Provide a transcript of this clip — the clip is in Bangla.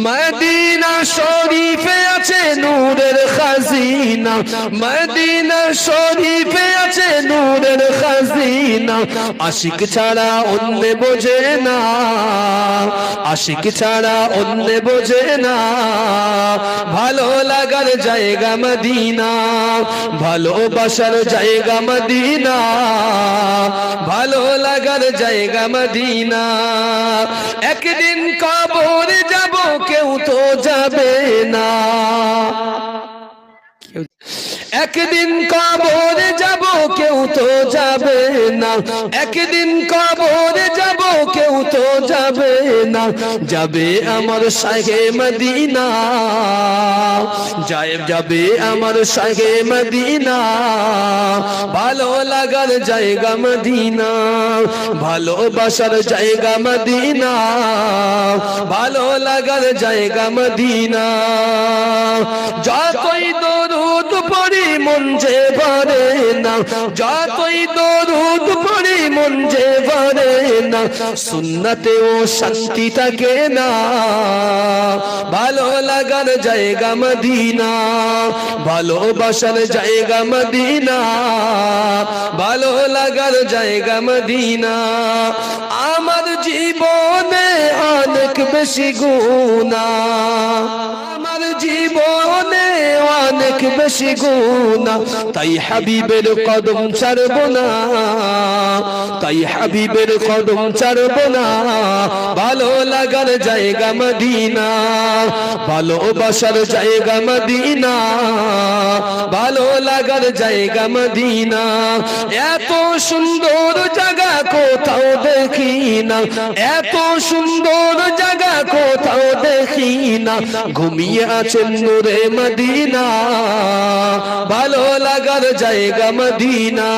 মদিনা শরীফে আছে নূরের খাজিনা, মদিনা শরীফে আছে নূরের খাজিনা। আশিক ছাড়া অন্য বোঝে না, আশিক ছাড়া অন্য বোঝে না। ভালো লাগার জায়গা মদিনা, ভালোবাসার জায়গা মদিনা, ভালো লাগার জায়গা মদিনা। একদিন কবরে যাব কেউ তো যাবে না, একদিন কবরে যাব কেউ তো যাবে না, একদিন কবরে যাব কেউ তো যাবে না। যাবে আমার শাহে মদিনা, যাবে আমার শাহে মদিনা। ভালো লাগার জায়গা মদিনা, ভালোবাসার জায়গা মদিনা, ভালো লাগার জায়গা মদিনা। যতই দরুদ পড়ি মন যে ভরে না, যতই দরুদ পড়ি মন যে ভরে না। সুন্নতেও শান্তি থাকে না, ভালো লাগার জায়গা মদিনা, ভালোবাসার জায়গা মদিনা, ভালো লাগার জায়গা মদিনা। আমার জীবনে অনেক বেশি গুনাহ, আমার জীবনে অনেক বেশি গুনাহ, তাই হাবিবের কদম ছাড়ব না, তাই হাবিবের কদম ছাড়ব না। ভালো লাগার জায়গা মদিনা, ভালোবাসার জায়গা মদিনা, ভালো লাগার জায়গা মদিনা। এত সুন্দর জায়গা কোথাও দেখি না, এত সুন্দর জায়গা কোথাও দেখি না। ঘুমিয়ে আছেন নূরে মদিনা, ভালো লাগার জায়গা মদিনা।